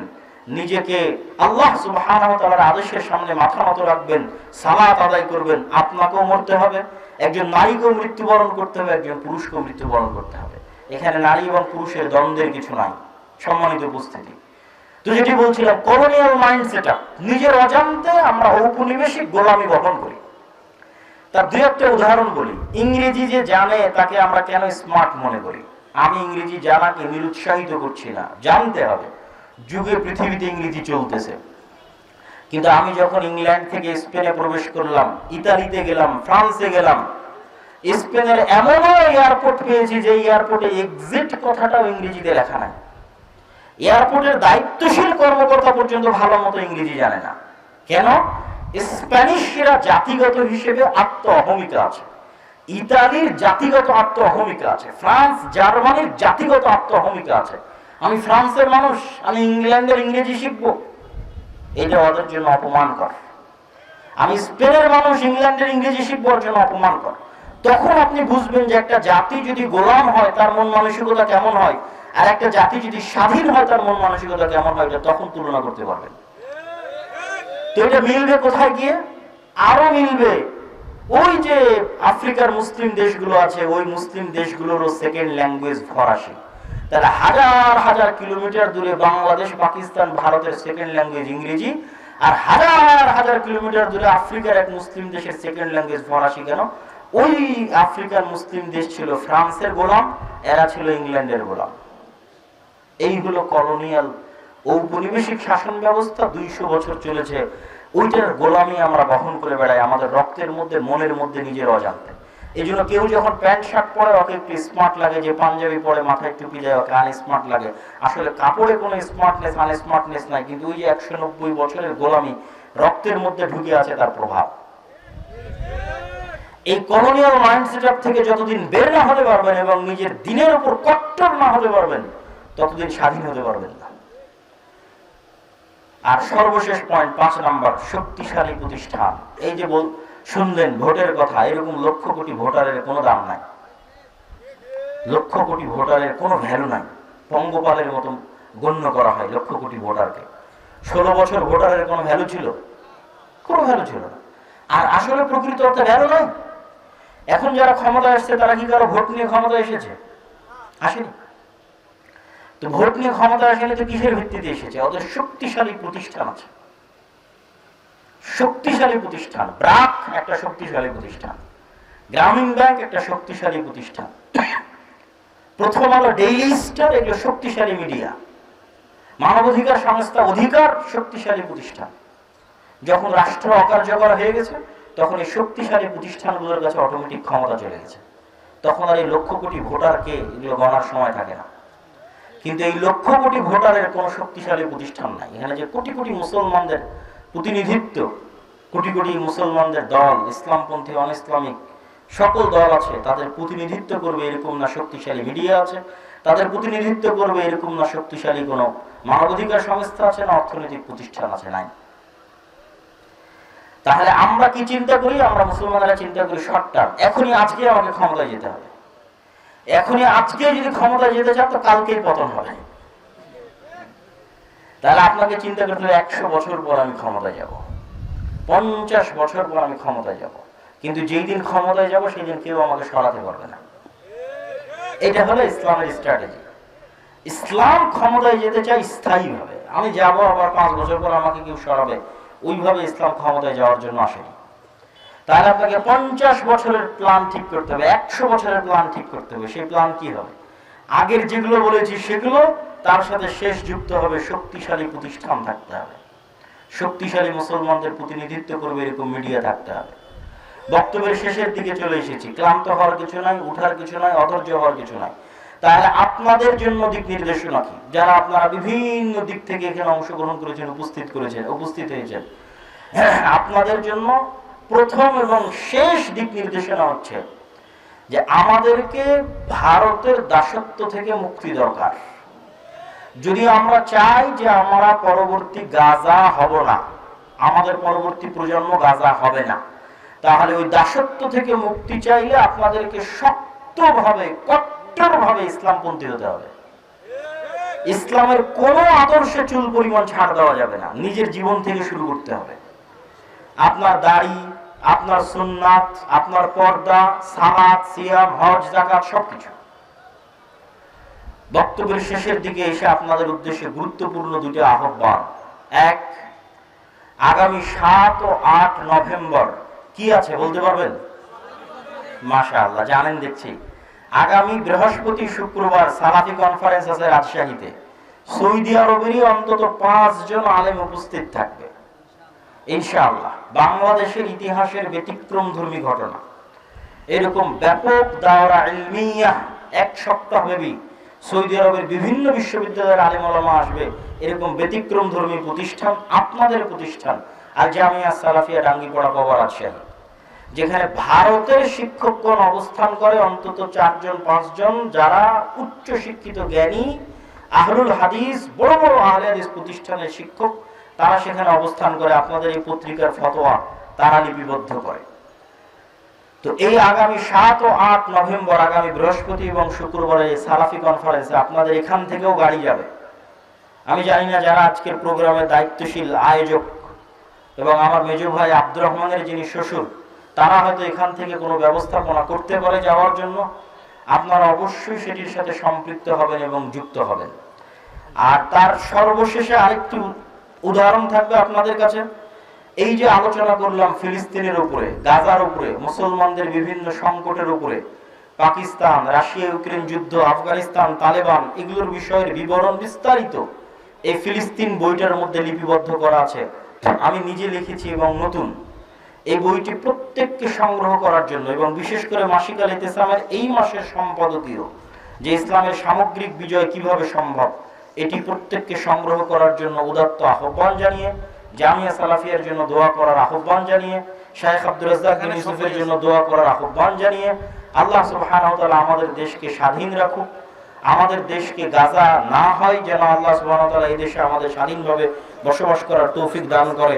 নিজেকে আল্লাহ সুবহানাহু ওয়া তাআলার আদেশের সামনে মাথা নত রাখবেন, সালাত আদায় করবেন। আপনাকেও মরতে হবে, একজন নারীকেও মৃত্যুবরণ করতে হবে, একজন পুরুষকেও মৃত্যুবরণ করতে হবে। এখানে নারী এবং পুরুষের দ্বন্দ্বের কিছু নাই। সম্মানিত উপস্থিতি, তো যেটি বলছিলাম, কলোনিয়াল মাইন্ড সেটআপ, নিজের অজান্তে আমরা ঔপনিবেশিক গোলামি বহন করি। তার দুই একটা উদাহরণ বলি। ইংরেজি যে জানে তাকে আমরা কেন স্মার্ট মনে করি? আমি ইংরেজি জানাকে নিরুৎসাহিত করছি না, জানতে হবে, যুগে পৃথিবীতে ইংরেজি চলতেছে। কিন্তু আমি যখন ইংল্যান্ড থেকে স্পেনে প্রবেশ করলাম, ইতালিতে গেলাম, ফ্রান্সে গেলাম, স্পেনের এমনও এয়ারপোর্ট পেয়েছি যে এয়ারপোর্টে এক্সিট কথাটাও ইংরেজিতে লেখা নাই। এয়ারপোর্টের দায়িত্বশীল কর্মকর্তা পর্যন্ত ভালো মতো ইংরেজি জানে না। কেন? স্প্যানিশরা জাতিগত হিসেবে আত্ম অহমিকা আছে, ইতালির জাতিগত আত্ম অহমিকা আছে, ফ্রান্স জার্মানির জাতিগত আত্ম অহমিকা আছে। আমি ফ্রান্সের মানুষ, আমি ইংল্যান্ডের ইংরেজি শিখবো, এটা ওদের জন্য অপমানকর। আমি স্পেনের মানুষ, ইংল্যান্ডের ইংরেজি শিখবার জন্য অপমানকর। তখন আপনি বুঝবেন যে একটা জাতি যদি গোলাম হয় তার মন মানসিকতা কেমন হয়, আর একটা জাতি যদি স্বাধীন হয় তার মন মানসিকতা কেমন হয়, তখন তুলনা করতে পারবেন। তো এটা মিলবে কোথায় গিয়ে? আরো মিলবে ওই যে আফ্রিকার মুসলিম দেশগুলো আছে, ওই মুসলিম দেশগুলোরও সেকেন্ড ল্যাঙ্গুয়েজ ফরাসি। তাহলে হাজার হাজার কিলোমিটার দূরে বাংলাদেশ, পাকিস্তান, ভারতের সেকেন্ড ল্যাঙ্গুয়েজ ইংরেজি, আর হাজার হাজার কিলোমিটার দূরে আফ্রিকার এক মুসলিম দেশের সেকেন্ড ল্যাঙ্গুয়েজ ফরাসি। কেন? ওই আফ্রিকার মুসলিম দেশ ছিল ফ্রান্সের গোলাম, এরা ছিল ইংল্যান্ডের গোলাম। এই হলো কলোনিয়াল ঔপনিবেশিক শাসন ব্যবস্থা। 200 বছর চলেছে, ওইটার গোলামি আমরা বহন করে বেড়াই আমাদের রক্তের মধ্যে, মনের মধ্যে, নিজের অজান্তে। এই জন্য কেউ যখন প্যান্ট শার্ট পরে ওকে একটু স্মার্ট লাগে, যে পাঞ্জাবি পরে মাথায় টুপি দেয় ওকে আনস্মার্ট লাগে। আসলে কাপড়ে কোনো স্মার্টনেস আনস্মার্টনেস নাই, কিন্তু ওই যে 190 বছরের গোলামি রক্তের মধ্যে ঢুকে আছে, তার প্রভাব। এই কলোনিয়াল মাইন্ড সেটআপ থেকে যতদিন বের না হতে পারবেন এবং নিজের দিনের উপর কট্টর না হতে পারবেন, ততদিন স্বাধীন হতে পারবেন না। আর সর্বশেষ পয়েন্ট 5 নাম্বার, শক্তিশালী প্রতিষ্ঠান। এই যে শুনলেন ভোটের কথা, এরকম লক্ষ কোটি ভোটারের কোনো দাম নাই, লক্ষ কোটি ভোটারের কোনো ভ্যালু নাই। পঙ্গপালের মতো গণ্য করা হয় লক্ষ কোটি ভোটারকে। 16 বছর ভোটারের কোনো ভ্যালু ছিল? কোনো ভ্যালু ছিল না। আর আসলে প্রকৃত অর্থে ভ্যালু নাই। এখন যারা ক্ষমতায় আসছে তারা কি কারো ভোট নিয়ে ক্ষমতা এসেছে? আসেনি। তো ভোট নিয়ে ক্ষমতা আসেনি তো কিসের ভিত্তিতে এসেছে? ওদের শক্তিশালী প্রতিষ্ঠান আছে, শক্তিশালী প্রতিষ্ঠান। ব্র্যাক একটা শক্তিশালী প্রতিষ্ঠান, গ্রামীণ ব্যাংক একটা শক্তিশালী প্রতিষ্ঠান, প্রথম আলো, ডেইলি স্টার, এগুলো শক্তিশালী মিডিয়া। মানবাধিকার সংস্থা অধিকার শক্তিশালী প্রতিষ্ঠান। যখন রাষ্ট্র অকার্যকর হয়ে গেছে তখন এই শক্তিশালী প্রতিষ্ঠানগুলোর কাছে অটোমেটিক ক্ষমতা চলে গেছে। তখন আর এই লক্ষ কোটি ভোটারকে এগুলো গণার সময় থাকে না। কিন্তু এই লক্ষ কোটি ভোটারের কোনো শক্তিশালী প্রতিষ্ঠান নাই। এখানে যে কোটি কোটি মুসলমানদের প্রতিনিধিত্ব, কোটি কোটি মুসলমানদের দল, ইসলামপন্থী, অন ইসলামিক সকল দল আছে, তাদের প্রতিনিধিত্ব করবে এরকম না শক্তিশালী মিডিয়া আছে, তাদের প্রতিনিধিত্ব করবে এরকম না শক্তিশালী কোনো মানবাধিকার সংস্থা আছে, না অর্থনৈতিক প্রতিষ্ঠান আছে, নাই। তাহলে আমরা কি চিন্তা করি? আমরা মুসলমানরা চিন্তা করি শর্ট টার্ম, এখনই আজকে আমাকে ক্ষমতায় যেতে হবে, এখনই আজকে যদি ক্ষমতায় যেতে চান তো কালকেই পতন হবে। তাহলে আপনাকে চিন্তা করতে হবে 100 বছর পর আমি ক্ষমতায় যাব, 50 বছর পর আমি ক্ষমতায় যাব, কিন্তু যেই দিন ক্ষমতায় যাব সেই দিন কেউ আমাকে সরাতে পারবে না। এটা হলো ইসলামের স্ট্র্যাটেজি। ইসলাম ক্ষমতায় যেতে চাই স্থায়ীভাবে, আমি যাব আবার 5 বছর পর আমাকে কেউ সরাবে, ওইভাবে ইসলাম ক্ষমতায় যাওয়ার জন্য আসেনি। তাহলে আপনাকে 50 বছরের প্ল্যান ঠিক করতে হবে, 100 বছরের প্ল্যান ঠিক করতে হবে। সেই প্ল্যান কি হবে? আগের যেগুলো বলেছি সেগুলো, তার সাথে শেষ যুক্ত হবে শক্তিশালী প্রতিষ্ঠান থাকতে হবে, শক্তিশালী মুসলমানদের প্রতিনিধিত্ব করবে এরকম মিডিয়া থাকতে হবে। বক্তব্যের শেষের দিকে চলে এসেছি, ক্লান্ত হওয়ার কিছু নাই, উঠার কিছু নাই, অধৈর্য হওয়ার কিছু নাই। তাহলে আপনাদের জন্য দিক নির্দেশনা কি? যারা আপনারা বিভিন্ন দিক থেকে এখানে অংশগ্রহণ করেছেন, উপস্থিত হয়েছেন, আপনাদের জন্য প্রথম এবং শেষ দিক নির্দেশনা হচ্ছে যে আমাদেরকে ভারতের দাসত্ব থেকে মুক্তি দরকার। যদি আমরা চাই যে আমরা পরবর্তী গাজা হব না, আমাদের পরবর্তী প্রজন্ম গাজা হবে না, তাহলে ওই দাসত্ব থেকে মুক্তি চাইলে আপনাদেরকে শক্তভাবে, কট্টরভাবে ইসলামপন্থী হতে হবে। ইসলামের কোন আদর্শে চুল পরিমাণ ছাড় দেওয়া যাবে না, নিজের জীবন থেকে শুরু করতে হবে। আপনার দাড়ি, আপনার সুন্নাত, আপনার পর্দা, সালাত, সিয়াম, হজ, যাকাত সবকিছু। বক্তব্যের শেষের দিকে এসে আপনাদের উদ্দেশ্যে গুরুত্বপূর্ণ 2টি আহ্বান। এক, আগামী 7 ও 8 নভেম্বর কি আছে বলতে পারবেন? মাশাআল্লাহ, জানেন দেখছি আগামী বৃহস্পতি শুক্রবার সালাফি কনফারেন্স আছে রাজশাহীতে। সৌদি আরবেরই অন্তত 5 জন আলেম উপস্থিত থাকবে ইনশাআল্লাহ। বাংলাদেশের ইতিহাসের ব্যতিক্রমধর্মী ঘটনা, এরকম ব্যাপক দাওরা ইলমিয়া 1 সপ্তাহ ব্যাপী সৌদি আরবের বিভিন্ন বিশ্ববিদ্যালয়ের আলেম ওলামা আসবে। এরকম ব্যতিক্রমধর্মী প্রতিষ্ঠান আপনাদের প্রতিষ্ঠান আল জামিয়া সালাফিয়া ডাঙ্গিপাড়া বাবা রাজশাহী, যেখানে ভারতের শিক্ষকগণ অবস্থান করে অন্তত 4 জন 5 জন, যারা উচ্চ শিক্ষিত জ্ঞানী আহলুল হাদিস, বড় বড় আহলে হাদিস প্রতিষ্ঠানের শিক্ষক, তারা সেখানে অবস্থান করে। আপনাদের এই পত্রিকার ফতোয়া তারা লিপিবদ্ধ করে। তো এই আগামী 7 ও 8 নভেম্বর, আগামী বৃহস্পতি এবং শুক্রবারে সালাফি কনফারেন্সে আপনাদের এখান থেকেও গাড়ি যাবে। আমি জানি না যারা আজকের প্রোগ্রামের দায়িত্বশীল আয়োজক এবং আমার মেজো ভাই আব্দুর রহমানের যিনি শ্বশুর, তারা হয়তো এখান থেকে কোনো ব্যবস্থাপনা করতে পারে যাওয়ার জন্য। আপনারা অবশ্যই সেটির সাথে সম্পৃক্ত হবেন এবং যুক্ত হবেন। আর তার সর্বশেষে আরেকটি উদাহরণ থাকবে আপনাদের কাছে। এই যে আলোচনা করলাম ফিলিস্তিনের উপরে, গাজার উপরে, মুসলমানদের বিভিন্ন সংকটের উপরে, পাকিস্তান, রাশিয়া ইউক্রেন যুদ্ধ, আফগানিস্তান, তালেবান, এগুলোর বিষয়ের বিবরণ বিস্তারিত এই ফিলিস্তিন বইটার মধ্যে লিপিবদ্ধ করা আছে। আমি নিজে লিখেছি এবং নতুন এই বইটি প্রত্যেককে সংগ্রহ করার জন্য, এবং বিশেষ করে মাসিক আল ইতিসামের এই মাসের সম্পাদকীয় যে ইসলামের সামগ্রিক বিজয় কিভাবে সম্ভব, এটি প্রত্যেককে সংগ্রহ করার জন্য উদাত্ত আহ্বান জানিয়ে, জামিয়া সালাফিয়ার জন্য দোয়া করার আহ্বান জানিয়ে, শাইখ আব্দুর রাজ্জাক বিন ইউসুফের জন্য দোয়া করার আহ্বান জানিয়ে, আল্লাহ সুবহানাহু ওয়া তাআলা আমাদের দেশকে স্বাধীন রাখুক, আমাদের দেশকে গাজা না হয়, যেন আল্লাহ সুবহানাহু ওয়া তাআলা এই দেশে আমাদের স্বাধীনভাবে বসবাস করার তৌফিক দান করে।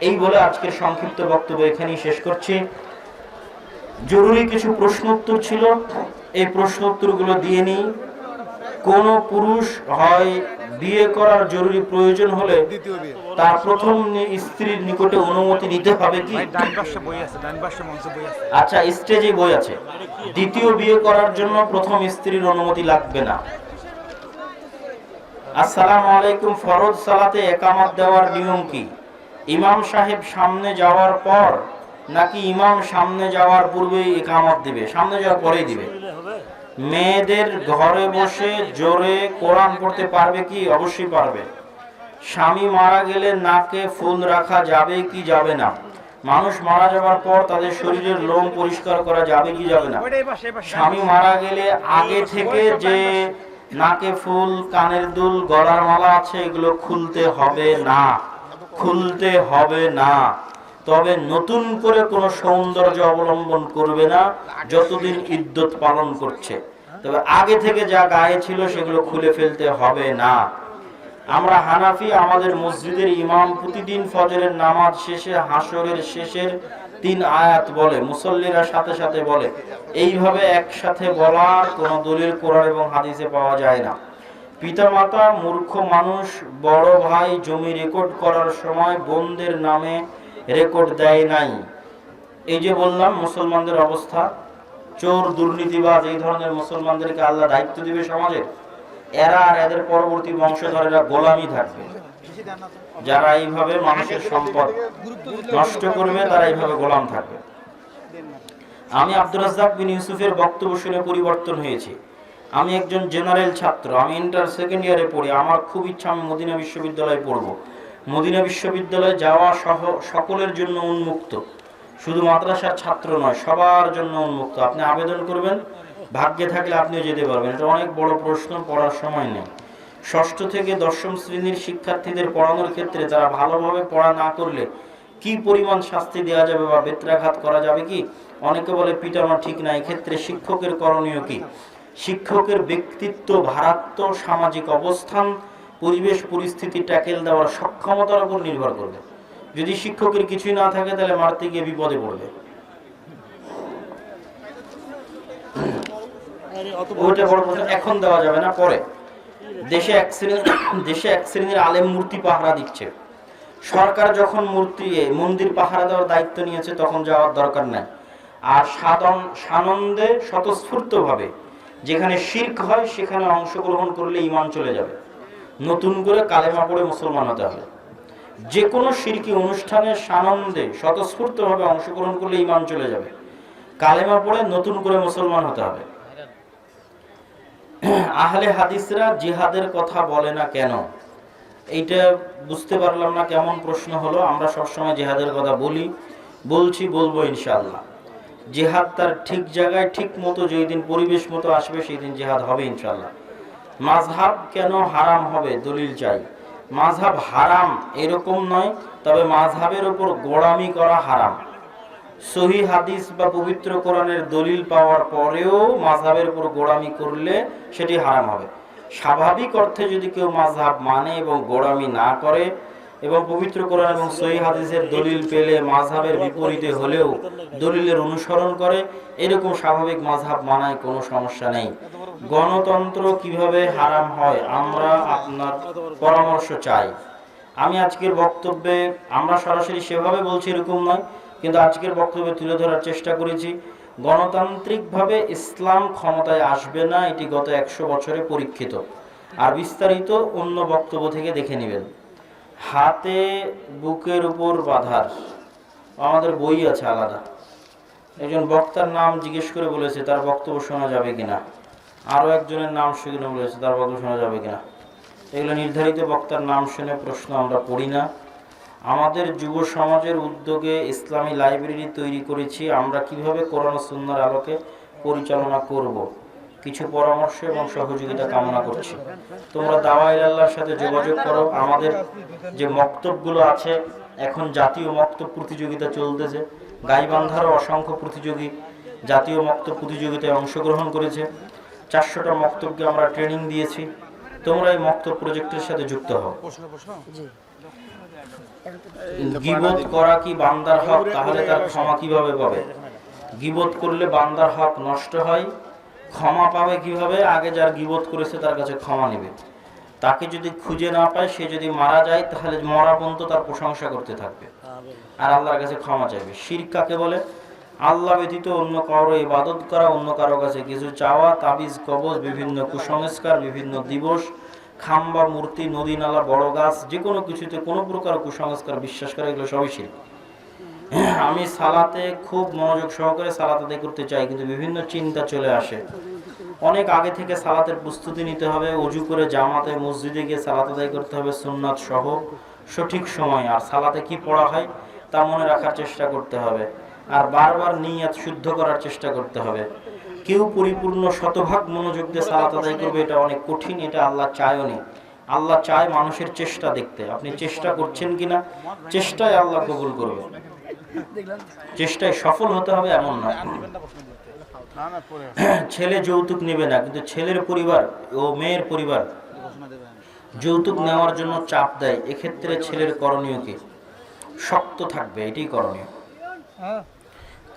এই বলে আজকের সংক্ষিপ্ত বক্তব্য এখানেই শেষ করছি। জরুরি কিছু প্রশ্ন উত্তর ছিল, এই প্রশ্ন উত্তরগুলো দিয়ে নিই। কোন পুরুষ হয় বিয়ে করার জরুরি প্রয়োজন হলে তার প্রথম স্ত্রীর নিকটে অনুমতি নিতে হবে কি? আচ্ছা, স্টেজে বই আছে। দ্বিতীয় বিয়ে করার জন্য প্রথম স্ত্রীর অনুমতি লাগবে না। আসসালামু আলাইকুম, ফরজ সালাতে একামত দেওয়ার নিয়ম কি? ইমাম সাহেব সামনে যাওয়ার পর নাকি ইমাম সামনে যাওয়ার পূর্বেই একামত দিবে? সামনে যাওয়ার পরেই দিবে। মেয়েদের ঘরে বসে জোরে কোরআন পড়তে পারবে কি? অবশ্যই পারবে। স্বামী মারা গেলে নাকে ফুল রাখা যাবে কি যাবে না? মানুষ মারা যাওয়ার পর তাদের শরীরের লোম পরিষ্কার করা যাবে কি যাবে না? স্বামী মারা গেলে আগে থেকে যে নাকে ফুল, কানের দুল, গলার মালা আছে, এগুলো খুলতে হবে না, খুলতে হবে না। তবে নতুন করে কোনো সৌন্দর্য অবলম্বন করবে না যতদিন ইদ্যত পালন করছে। তবে আগে থেকে যা গায়ে ছিল সেগুলো খুলে ফেলতে হবে না। আমরা হানাফি, আমাদের মসজিদের ইমাম প্রতিদিন ফজরের নামাজ শেষে হাসরের শেষের 3 আয়াত বলে, মুসল্লিরা সাথে সাথে বলে। এইভাবে একসাথে বলার কোনো দলিল কোরআন এবং হাদিসে পাওয়া যায় না। পিতামাতা মূর্খ মানুষ, বড় ভাই জমি রেকর্ড করার সময় বোনদের নামে রেকর্ড দেয় নাই। এই যে বললাম মুসলমানদের অবস্থা, চোর, দুর্নীতিবাজ, এই ধরনের মুসলমানদেরকে আল্লাহ দায়িত্ব দিবে সমাজের। এরা আর এদের পরবর্তী বংশধরেরা গোলামি থাকবে। যারা এইভাবে মানুষের সম্পদ নষ্ট করবে তারা এইভাবে গোলাম থাকবে। আমি আব্দুর রাজ্জাক বিন ইউসুফের বক্তব্য শুনে পরিবর্তন হয়েছে। আমি একজন জেনারেল ছাত্র, আমি ইন্টার সেকেন্ড ইয়ারে পড়ি। আমার খুব ইচ্ছা আমি মদিনা বিশ্ববিদ্যালয়ে পড়ব। মদিনা বিশ্ববিদ্যালয়ে যাওয়া সহ সকলের জন্য উন্মুক্ত, শুধু মাদ্রাসার ছাত্র নয়, সবার জন্য উন্মুক্ত। আপনি আবেদন করবেন, ভাগ্যে থাকলে আপনিও যেতে পারবেন। এটা অনেক বড় প্রশ্ন, পড়ার সময় নেই। 6ষ্ঠ থেকে 10ম শ্রেণীর শিক্ষার্থীদের পড়ানোর ক্ষেত্রে তারা ভালোভাবে পড়া না করলে কি পরিমাণ শাস্তি দেওয়া যাবে বা বেত্রাঘাত করা যাবে কি? অনেকে বলে পিটানো ঠিক না। এক্ষেত্রে শিক্ষকের করণীয় কি? শিক্ষকের ব্যক্তিত্ব, ভারাত্ম, সামাজিক অবস্থান, পরিবেশ পরিস্থিতি ট্যাকেল দেওয়ার সক্ষমতার উপর নির্ভর করবে। যদি শিক্ষকের কিছুই না থাকে তাহলে মারতে গিয়ে বিপদে পড়বে। ওইটা বড় কথা, এখন দেওয়া যাবে না, পরে। দেশে এক শ্রেণীর আলেম মূর্তি পাহারা দিচ্ছে। সরকার যখন মন্দির পাহারা দেওয়ার দায়িত্ব নিয়েছে তখন যাওয়ার দরকার নাই। আর সানন্দে স্বতঃস্ফূর্তভাবে যেখানে শিরক হয় সেখানে অংশগ্রহণ করলে ঈমান চলে যাবে। নতুন করে কালেমা পড়ে মুসলমান হতে হবে। যে কোনো শিরকি অনুষ্ঠানে সানন্দে স্বতঃস্ফূর্তভাবে অংশগ্রহণ করলে ঈমান চলে যাবে। কালেমা পড়ে নতুন করে মুসলমান হতে হবে। আহলে হাদিসরা জিহাদের কথা বলে না কেন, এইটা বুঝতে পারলাম না। কেমন প্রশ্ন হলো? আমরা সবসময় জিহাদের কথা বলছি, বলবো ইনশাআল্লাহ। জিহাদ তার ঠিক জায়গায় ঠিক মতো যেই দিন পরিবেশ মতো আসবে সেই দিন জিহাদ হবে ইনশাআল্লাহ। মাযহাব কেন হারাম হবে? দলিল চাই। মাযহাব হারাম এরকম নয়, তবে মাযহাবের উপর গোড়ামি করা হারাম। সহিহ হাদিস বা পবিত্র কোরআনের দলিল পাওয়ার পরেও মাযহাবের উপর গোড়ামি করলে সেটি হারাম হবে। স্বাভাবিক অর্থে যদি কেউ মাযহাব মানে এবং গোড়ামি না করে এবং পবিত্র কোরআন এবং সহিহ হাদিসের দলিল পেলে মাযহাবের বিপরীতে হলেও দলিলের অনুসরণ করে, এরকম স্বাভাবিক মাযহাব মানায় কোনো সমস্যা নেই। গণতন্ত্র কিভাবে হারাম হয় আমরা আপনার পরামর্শ চাই। আমি আজকের বক্তব্যে, আমরা সরাসরি সেভাবে বলছি এরকম নয়, কিন্তু আজকের বক্তব্যে তুলে ধরার চেষ্টা করেছি গণতান্ত্রিকভাবে ইসলাম ক্ষমতায় আসবে না, এটি গত 100 বছরে পরীক্ষিত। আর বিস্তারিত অন্য বক্তব্য থেকে দেখে নেবেন। হাতে বুকের উপর বাঁধার আমাদের বই আছে আলাদা। একজন বক্তার নাম জিজ্ঞেস করে বলেছে তার বক্তব্য শোনা যাবে কিনা, আরও একজনের নাম শুনে বলেছে তার বক্তব্য শোনা যাবে কিনা। এগুলো নির্ধারিত বক্তার নাম শুনে প্রশ্ন আমরা পড়ি না। আমাদের যুব সমাজের উদ্যোগে ইসলামী লাইব্রেরি তৈরি করেছি। আমরা কিভাবে কোরআন ও সুন্নাহর আলোকে পরিচালনা করব, কিছু পরামর্শ এবং সহযোগিতা কামনা করছি। তোমরা দাওয়া ইলাল্লাহর সাথে যোগাযোগ করো। আমাদের যে মক্তবগুলো আছে, এখন জাতীয় মক্তব প্রতিযোগিতা চলতেছে। গাইবান্ধারও অসংখ্য প্রতিযোগী জাতীয় মক্তব প্রতিযোগিতায় অংশগ্রহণ করেছে। 400টা মক্তবকে আমরা ট্রেনিং দিয়েছি। তোমরা এই মক্তব প্রজেক্টের সাথে যুক্ত হও। গীবত করা কি বান্দার হক? তাহলে তার ক্ষমা কিভাবে পাবে? গীবত করলে বান্দার হক নষ্ট হয়, ক্ষমা পাবে কিভাবে? আগে যার গীবত করেছে তার কাছে ক্ষমা নেবে। তাকে যদি খুঁজে না পায়, সে যদি মারা যায়, তাহলে মরা পর্যন্ত তার প্রশংসা করতে থাকবে আর আল্লাহর কাছে ক্ষমা চাইবে। শিরক কাকে বলে? আল্লাহ ব্যতীত অন্য কারো ইবাদত করা, অন্য কারো কাছে কিছু চাওয়া, তাবিজ কবজ, বিভিন্ন কুসংস্কার, বিভিন্ন দিবস, খাম্বা, মূর্তি, নদী নালা, বড় গাছ, যে কোনো কিছুতে কোনো প্রকার কুসংস্কার বিশ্বাস করা, এগুলো সবই শিরক। আমি সালাতে খুব মনোযোগ সহকারে সালাত আদায় করতে চাই, কিন্তু বিভিন্ন চিন্তা চলে আসে। অনেক আগে থেকে সালাতের প্রস্তুতি নিতে হবে, ওযু করে জামাতে মসজিদে গিয়ে সালাত আদায় করতে হবে সুন্নাত সহ সঠিক সময়। আর সালাতে কি পড়া হয় তা মনে রাখার চেষ্টা করতে হবে, আর বারবার নিয়ত শুদ্ধ করার চেষ্টা করতে হবে। কেউ পরিপূর্ণ শতভাগ মনোযোগ দিয়ে সালাত আদায় করবে, এটা অনেক কঠিন, এটা আল্লাহ চায়ও নি। আল্লাহ চায় মানুষের চেষ্টা দেখতে। আপনি চেষ্টা করছেন কিনা, চেষ্টায় আল্লাহ কবুল করবে। চেষ্টায় সফল হতে হবে এমন নয়। ছেলে যৌতুক নেবে না, কিন্তু ছেলের পরিবার ও মেয়ের পরিবার যৌতুক নেওয়ার জন্য চাপ দেয়। এক্ষেত্রে ছেলের করণীয় কি? শক্ত থাকবে, এটাই করণীয়।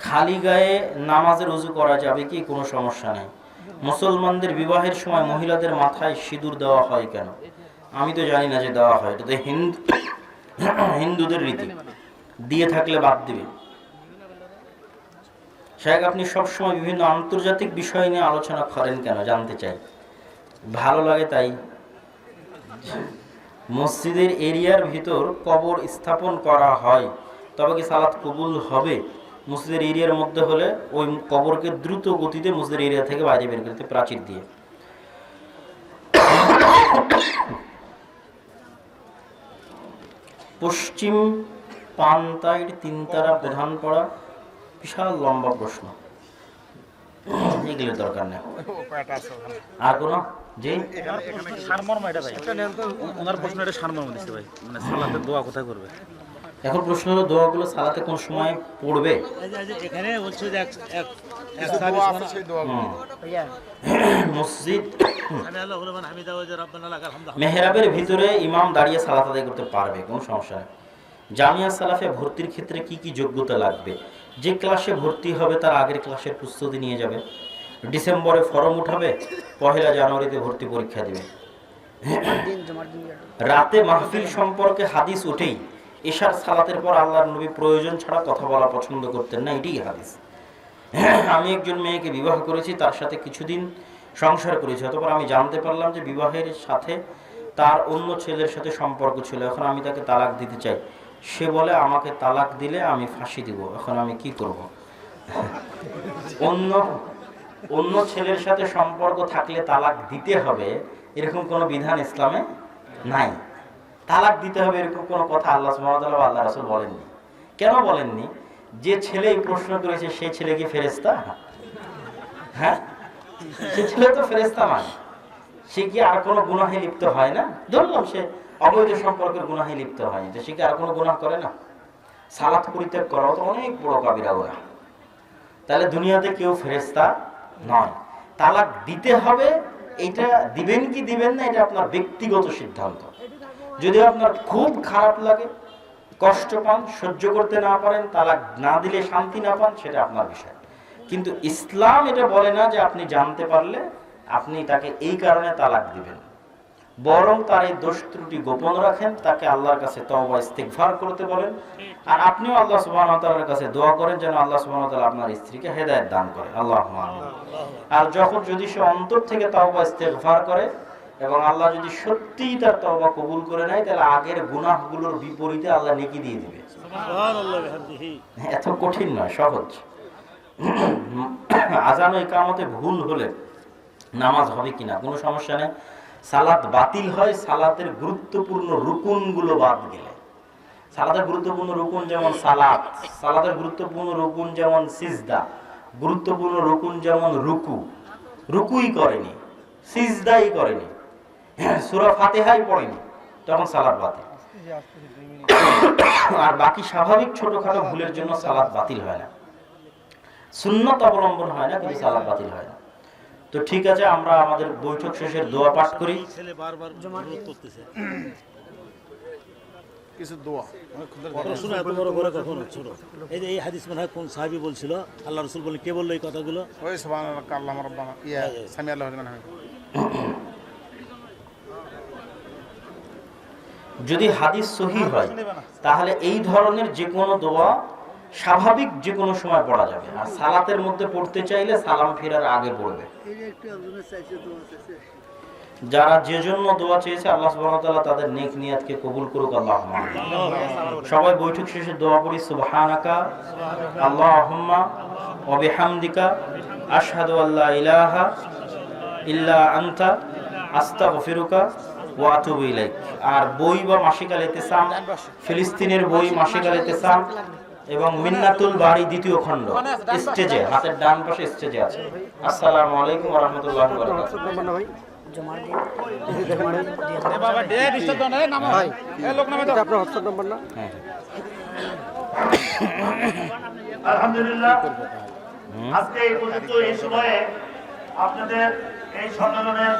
খালি গায়ে নামাজের ওযু করা যাবে কি? কোনো সমস্যা নেই। মুসলমানদের বিবাহের সময় মহিলাদের মাথায় সিঁদুর দেওয়া হয় কেন? আমি তো জানি না যে দেওয়া হয়, এটা তো হিন্দুদের রীতি। দিয়ে থাকলে বাদ দিবে। শায়েখ, আপনি সবসময় বিভিন্ন আন্তর্জাতিক বিষয় নিয়ে আলোচনা করেন কেন জানতে চাই। ভালো লাগে তাই। মসজিদের এরিয়ার ভিতর কবর স্থাপন করা হয়, তবে কি সালাত কবুল হবে? মসজিদের এরিয়ার মধ্যে হলে ওই কবরকে দ্রুত গতিতে মসজিদের এরিয়া থেকে বাইরে বের করতে, প্রাচীর দিয়ে। পশ্চিম পান্তাইর তিনতারা প্রধান পড়া, বিশাল লম্বা প্রশ্ন, এগুলো দরকার নেই। আর কোনো যে এখন প্রশ্ন হলো দোয়াগুলো সালাতে কোন সময় পড়বে? মসজিদ মেহরাবের ভিতরে ইমাম দাঁড়িয়ে সালাত আদায় করতে পারবে, কোনো সমস্যা নেই। জামিয়া সালাফে ভর্তির ক্ষেত্রে কি কি যোগ্যতা লাগবে? যে ক্লাসে ভর্তি হবে তার আগের ক্লাসের প্রস্তুতি নিয়ে যাবে, ডিসেম্বরে ফর্ম উঠাবে, 1 জানুয়ারিতে ভর্তি পরীক্ষা দিবে। রাতে মাহফিল সম্পর্কে হাদিস উঠেই এশার সালাতের পর আল্লাহর নবী প্রয়োজন ছাড়া কথা বলা পছন্দ করতেন না, এটাই হাদিস। আমি একজন মেয়েকে বিবাহ করেছি, তার সাথে কিছুদিন সংসার করেছি, অতঃপর আমি জানতে পারলাম যে বিবাহের সাথে তার অন্য ছেলের সাথে সম্পর্ক ছিল। এখন আমি তাকে তালাক দিতে চাই। সে বলে আমাকে তালাক দিলে আমি ফাঁসি দিব। এখন আমি কি করব? অন্য অন্য ছেলের সাথে সম্পর্ক থাকলে তালাক দিতে হবে এরকম কোনো বিধান ইসলামে নাই। তালাক দিতে হবে এরকম কোনো কথা আল্লাহ সুবহানাহু ওয়া তাআলা বা আল্লাহ রাসূল বলেননি। কেন বলেননি? যে ছেলে এই প্রশ্ন করেছে সেই ছেলে কি ফেরেশতা? হ্যাঁ, সে ছেলে তো ফেরেশতা নয়। সে কি আর কোনো গুনাহে লিপ্ত হয় না? ধরলাম সে অবৈধ সম্পর্কের গুনাহে লিপ্ত হয়, যে সে কি আর কোনো গুনাহ করে না? সালাত পরিত্যাগ করাও তো অনেক বড় কাবিরা গুনাহ। তাহলে দুনিয়াতে কেউ ফেরেশতা নয়। তালাক দিতে হবে, এটা দিবেন কি দিবেন না এটা আপনার ব্যক্তিগত সিদ্ধান্ত। যদি আপনার খুব খারাপ লাগে, কষ্ট পান, সহ্য করতে না পারেন, তালাক না দিলে শান্তি না পান, সেটা আপনার বিষয়। কিন্তু ইসলাম এটা বলে না যে আপনি জানতে পারলে আপনি তাকে এই কারণে তালাক দিবেন। বরং তার এই দোষ ত্রুটি গোপন রাখেন, তাকে আল্লাহর কাছে তওবা ইস্তিগফার করতে বলেন। আর আপনিও আল্লাহ সুবহানাহু ওয়া তাআলার কাছে দোয়া করেন যেন আল্লাহ সুবহানাহু ওয়া তাআলা আপনার স্ত্রীকে হেদায়েত দান করেন। আল্লাহুম্মা আমিন। আর যখন যদি সে অন্তর থেকে তওবা ইস্তিগফার করে এবং আল্লাহ যদি সত্যিই তার তওবা কবুল করে নেয়, তাহলে আগের গুনাহগুলোর বিপরীতে আল্লাহ নেকি দিয়ে দিবে। সুবহানাল্লাহ বিহামদিহি। এত কঠিন নয়, সহজ। আযান ও ইকামতে ভুল হলে নামাজ হবে কিনা কোনো সমস্যা নেই। সালাত বাতিল হয় সালাতের গুরুত্বপূর্ণ রুকুনগুলো বাদ গেলে। সালাতের গুরুত্বপূর্ণ রুকুন যেমন সালাত, সালাতের গুরুত্বপূর্ণ রুকুন যেমন সিজদা, গুরুত্বপূর্ণ রুকুন যেমন রুকু, রুকুই করেনি, সিজদাই করেনি, সূরা ফাতিহাই পড়েনি, তখন সালাত বাতিল। আর বাকি স্বাভাবিক ছোটখাটো ভুলের জন্য সালাত বাতিল হয় না। সুন্নত অবলম্বন হয় না, কিন্তু সালাত বাতিল হয় না। তো ঠিক আছে, আমরা আমাদের বৈঠক শেষের দোয়া পাঠ করি। ছেলে বারবার অনুরোধ করতেছে কিছু দোয়া। শুনে এত বড় করে কখনো ছোট। এই যে এই হাদিস মনে হয় কোন সাহাবী বলছিল, আল্লাহ রাসূল বলেন, কে বললো এই কথাগুলো? ওই সুবহানাল্লাহ আল্লাহু রাব্বানা ইয়া সামি আল্লাহু লিমান হামিদ। যদি হাদিস সহিহ হয় তাহলে এই ধরনের যে কোনো দোয়া স্বাভাবিক যে কোনো সময় পড়া যাবে। আর সালাতের মধ্যে পড়তে চাইলে সালাম ফেরার আগে পড়বে। যারা যে জন্য দোয়া চেয়েছে আল্লাহ সুবহানাহু ওয়া তাআলা তাদের নেক নিয়াতকে কবুল করুক। আল্লাহুম্মা আমিন। সবাই বৈঠক শেষে দোয়া পড়ি। সুবহানাকা আল্লাহুম্মা ওয়া বিহামদিকা আশহাদু আল্লা ইলাহা ইল্লা আনতা আস্তাগফিরুকা ওয়া আতুবু ইলাইক। আর বই বা মাসিক আল ইতিসাম, ফিলিস্তিনের বই মাসিক আল ইতিসাম এবং মিন্নাতুল বারি দ্বিতীয় খণ্ড স্টেজে, হাতের ডান পাশে স্টেজে আছে। আসসালামু আলাইকুম ওয়া রাহমাতুল্লাহি ওয়া বারাকাতুহু। আলহামদুলিল্লাহ, আজকে এই পর্যন্ত এই সময়ে আপনাদের এই সম্মেলনের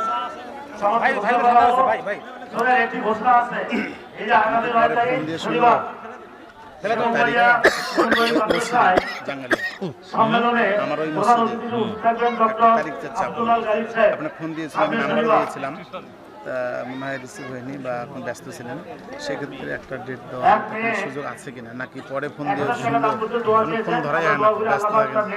একটি ঘোষণা আছে। এই যে আগামী 9 তারিখ শনিবার সম্মেলনে প্রধান অতিথি থাকবেন ডক্টর আব্দুল্লাহ গালিব সাহেব। আপনার ফোন দিয়েছিলাম, নাম্বার দিয়েছিলাম, তা মনে হয় রিসিভ হয়নি বা এখন ব্যস্ত ছিলেন। সেক্ষেত্রে একটা ডেট দেওয়ার সুযোগ আছে কিনা, নাকি পরে ফোন দিয়ে ফোন ধরাই হয় না, ব্যস্ত থাকে,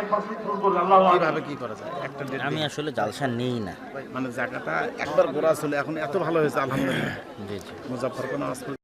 কিভাবে কি করা যায়? একটা ডেট আমি আসলে জালসা নেই না, মানে জায়গাটা একবার ঘোরা ছিল, এখন এত ভালো হয়েছে আলহামদুলিল্লাহ। জি জি। মুজাফফরপুর